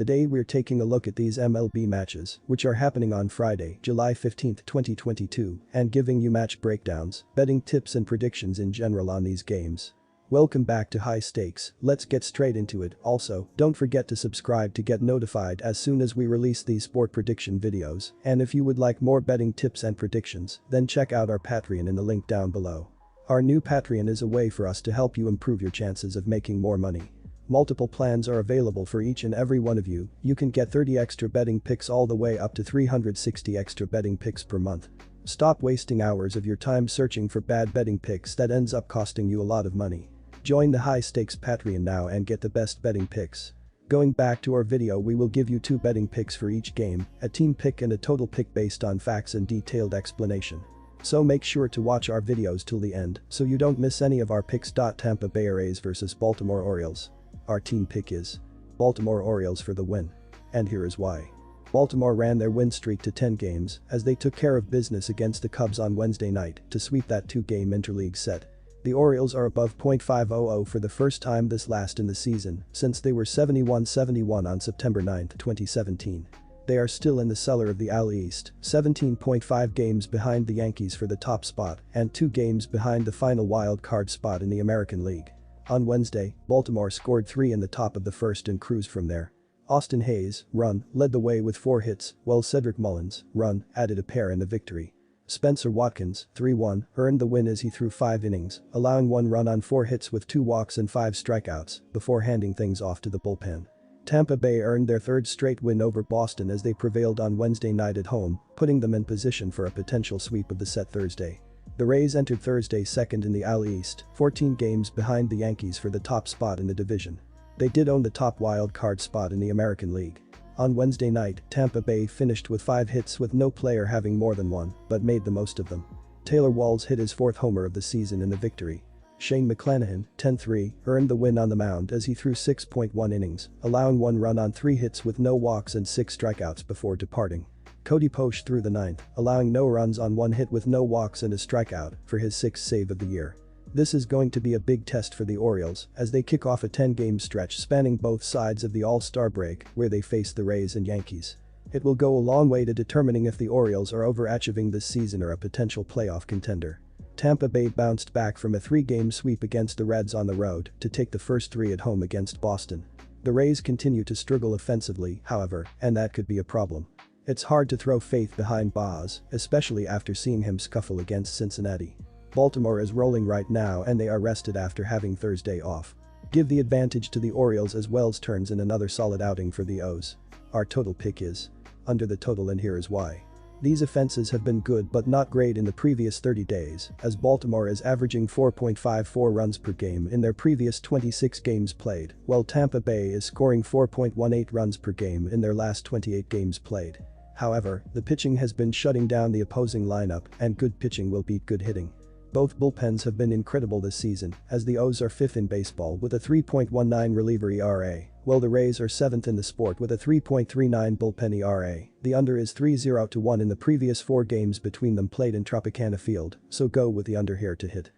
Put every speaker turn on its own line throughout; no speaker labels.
Today we're taking a look at these MLB matches, which are happening on Friday, July 15, 2022, and giving you match breakdowns, betting tips and predictions in general on these games. Welcome back to High Stakes, let's get straight into it. Also, don't forget to subscribe to get notified as soon as we release these sport prediction videos, and if you would like more betting tips and predictions, then check out our Patreon in the link down below. Our new Patreon is a way for us to help you improve your chances of making more money. Multiple plans are available for each and every one of you. You can get 30 extra betting picks all the way up to 360 extra betting picks per month. Stop wasting hours of your time searching for bad betting picks that ends up costing you a lot of money. Join the High Stakes Patreon now and get the best betting picks. Going back to our video, we will give you 2 betting picks for each game, a team pick and a total pick based on facts and detailed explanation. So make sure to watch our videos till the end so you don't miss any of our picks. Tampa Bay Rays vs Baltimore Orioles. Our team pick is Baltimore Orioles for the win. And here is why. Baltimore ran their win streak to 10 games as they took care of business against the Cubs on Wednesday night to sweep that 2-game interleague set. The Orioles are above .500 for the first time this last in the season since they were 71-71 on September 9, 2017. They are still in the cellar of the AL East, 17.5 games behind the Yankees for the top spot and 2 games behind the final wild card spot in the American League. On Wednesday, Baltimore scored 3 in the top of the first and cruised from there. Austin Hayes, run, led the way with 4 hits, while Cedric Mullins, run, added a pair in the victory. Spencer Watkins, 3-1, earned the win as he threw 5 innings, allowing 1 run on 4 hits with 2 walks and 5 strikeouts before handing things off to the bullpen. Tampa Bay earned their 3rd straight win over Boston as they prevailed on Wednesday night at home, putting them in position for a potential sweep of the set Thursday. The Rays entered Thursday second in the AL East, 14 games behind the Yankees for the top spot in the division. They did own the top wild card spot in the American League. On Wednesday night, Tampa Bay finished with 5 hits with no player having more than 1, but made the most of them. Taylor Walls hit his 4th homer of the season in the victory. Shane McClanahan, 10-3, earned the win on the mound as he threw 6.1 innings, allowing 1 run on 3 hits with no walks and 6 strikeouts before departing. Cody Poche threw the 9th, allowing no runs on 1 hit with no walks and a strikeout for his 6th save of the year. This is going to be a big test for the Orioles as they kick off a 10-game stretch spanning both sides of the All-Star break where they face the Rays and Yankees. It will go a long way to determining if the Orioles are overachieving this season or a potential playoff contender. Tampa Bay bounced back from a 3-game sweep against the Reds on the road to take the first 3 at home against Boston. The Rays continue to struggle offensively, however, and that could be a problem. It's hard to throw faith behind Boz, especially after seeing him scuffle against Cincinnati. Baltimore is rolling right now and they are rested after having Thursday off. Give the advantage to the Orioles as Wells turns in another solid outing for the O's. Our total pick is under the total, and here is why. These offenses have been good but not great in the previous 30 days, as Baltimore is averaging 4.54 runs per game in their previous 26 games played, while Tampa Bay is scoring 4.18 runs per game in their last 28 games played. However, the pitching has been shutting down the opposing lineup and good pitching will beat good hitting. Both bullpens have been incredible this season, as the O's are 5th in baseball with a 3.19 reliever ERA, while the Rays are 7th in the sport with a 3.39 bullpen ERA. The under is 3-0-1 in the previous 4 games between them played in Tropicana Field, so go with the under here to hit.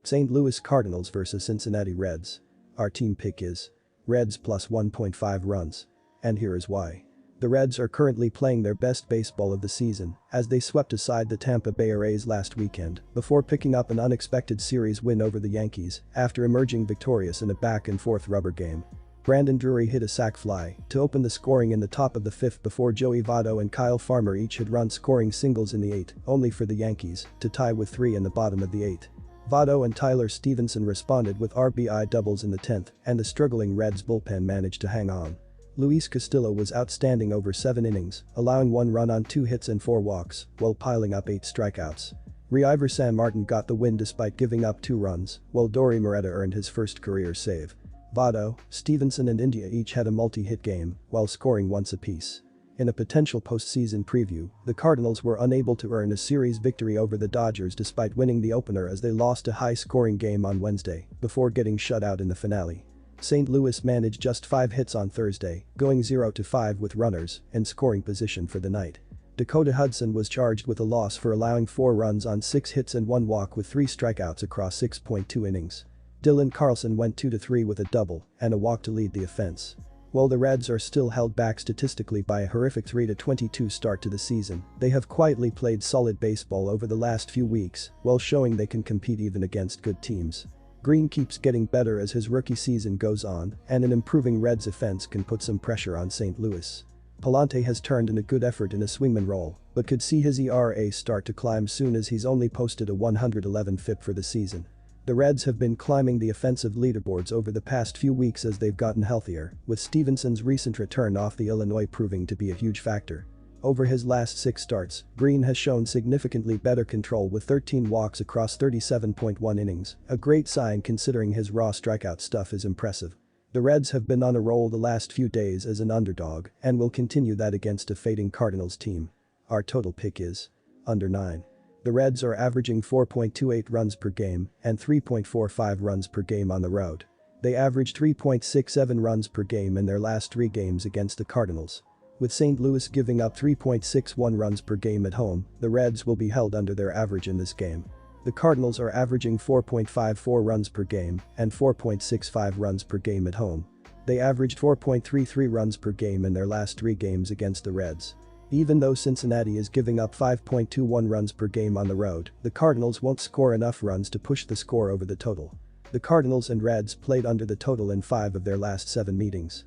St. Louis Cardinals vs Cincinnati Reds. Our team pick is Reds plus 1.5 runs. And here is why. The Reds are currently playing their best baseball of the season as they swept aside the Tampa Bay Rays last weekend before picking up an unexpected series win over the Yankees after emerging victorious in a back-and-forth rubber game. Brandon Drury hit a sac fly to open the scoring in the top of the 5th before Joey Votto and Kyle Farmer each had run scoring singles in the 8th, only for the Yankees to tie with 3 in the bottom of the 8th. Votto and Tyler Stevenson responded with RBI doubles in the 10th, and the struggling Reds bullpen managed to hang on. Luis Castillo was outstanding over 7 innings, allowing 1 run on 2 hits and 4 walks, while piling up 8 strikeouts. Reiver Sanmartin got the win despite giving up 2 runs, while Dory Moretta earned his first career save. Votto, Stevenson and India each had a multi-hit game, while scoring once apiece. In a potential postseason preview, the Cardinals were unable to earn a series victory over the Dodgers despite winning the opener as they lost a high-scoring game on Wednesday, before getting shut out in the finale. St. Louis managed just 5 hits on Thursday, going 0-5 with runners in scoring position for the night. Dakota Hudson was charged with a loss for allowing 4 runs on 6 hits and 1 walk with 3 strikeouts across 6.2 innings. Dylan Carlson went 2-3 with a double and a walk to lead the offense. While the Reds are still held back statistically by a horrific 3-22 start to the season, they have quietly played solid baseball over the last few weeks, while showing they can compete even against good teams. Green keeps getting better as his rookie season goes on, and an improving Reds offense can put some pressure on St. Louis. Palante has turned in a good effort in a swingman role, but could see his ERA start to climb soon as he's only posted a 111 FIP for the season. The Reds have been climbing the offensive leaderboards over the past few weeks as they've gotten healthier, with Stevenson's recent return off the Illinois proving to be a huge factor. Over his last 6 starts, Green has shown significantly better control with 13 walks across 37.1 innings, a great sign considering his raw strikeout stuff is impressive. The Reds have been on a roll the last few days as an underdog and will continue that against a fading Cardinals team. Our total pick is under 9. The Reds are averaging 4.28 runs per game and 3.45 runs per game on the road. They averaged 3.67 runs per game in their last 3 games against the Cardinals. With St. Louis giving up 3.61 runs per game at home, the Reds will be held under their average in this game. The Cardinals are averaging 4.54 runs per game and 4.65 runs per game at home. They averaged 4.33 runs per game in their last 3 games against the Reds. Even though Cincinnati is giving up 5.21 runs per game on the road, the Cardinals won't score enough runs to push the score over the total. The Cardinals and Reds played under the total in 5 of their last 7 meetings.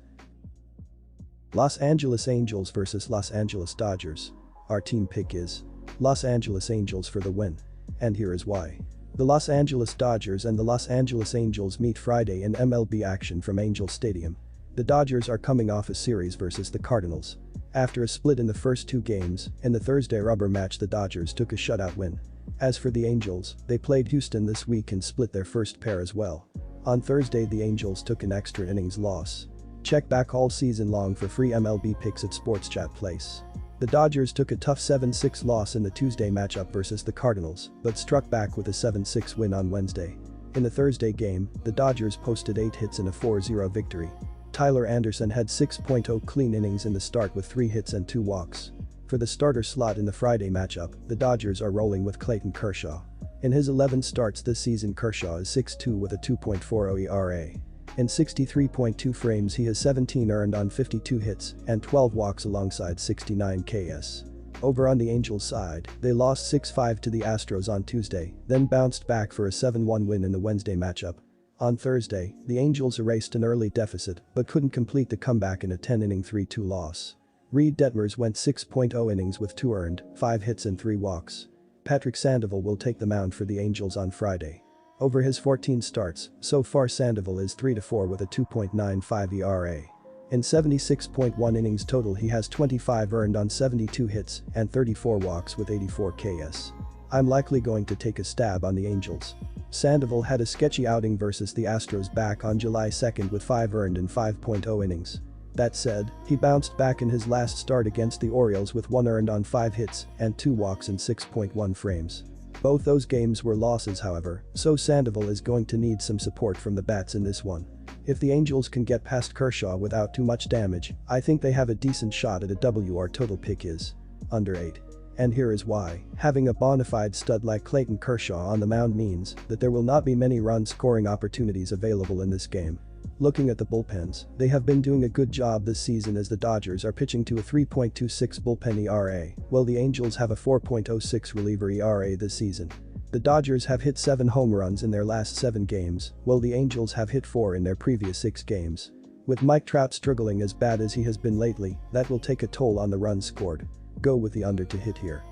Los Angeles Angels vs Los Angeles Dodgers. Our team pick is Los Angeles Angels for the win. And here is why. The Los Angeles Dodgers and the Los Angeles Angels meet Friday in MLB action from Angel Stadium. The Dodgers are coming off a series versus the Cardinals. After a split in the first 2 games, in the Thursday rubber match the Dodgers took a shutout win. As for the Angels, they played Houston this week and split their first pair as well. On Thursday the Angels took an extra innings loss. Check back all season long for free MLB picks at Sports Chat Place. The Dodgers took a tough 7-6 loss in the Tuesday matchup versus the Cardinals, but struck back with a 7-6 win on Wednesday. In the Thursday game, the Dodgers posted 8 hits in a 4-0 victory. Tyler Anderson had 6.0 clean innings in the start with 3 hits and 2 walks. For the starter slot in the Friday matchup, the Dodgers are rolling with Clayton Kershaw. In his 11 starts this season Kershaw is 6-2 with a 2.40 ERA. In 63.2 frames he has 17 earned on 52 hits and 12 walks alongside 69 Ks. Over on the Angels side, they lost 6-5 to the Astros on Tuesday, then bounced back for a 7-1 win in the Wednesday matchup. On Thursday, the Angels erased an early deficit but couldn't complete the comeback in a 10-inning 3-2 loss. Reed Detmers went 6.0 innings with 2 earned, 5 hits and 3 walks. Patrick Sandoval will take the mound for the Angels on Friday. Over his 14 starts, so far Sandoval is 3-4 with a 2.95 ERA. In 76.1 innings total he has 25 earned on 72 hits and 34 walks with 84 Ks. I'm likely going to take a stab on the Angels. Sandoval had a sketchy outing versus the Astros back on July 2nd with 5 earned in 5.0 innings. That said, he bounced back in his last start against the Orioles with 1 earned on 5 hits and 2 walks in 6.1 frames. Both those games were losses however, so Sandoval is going to need some support from the bats in this one. If the Angels can get past Kershaw without too much damage, I think they have a decent shot at a W. Our total pick is under 8. And here is why. Having a bona fide stud like Clayton Kershaw on the mound means that there will not be many run scoring opportunities available in this game. Looking at the bullpens, they have been doing a good job this season as the Dodgers are pitching to a 3.26 bullpen ERA, while the Angels have a 4.06 reliever ERA this season. The Dodgers have hit 7 home runs in their last 7 games, while the Angels have hit 4 in their previous 6 games. With Mike Trout struggling as bad as he has been lately, that will take a toll on the runs scored. Go with the under to hit here.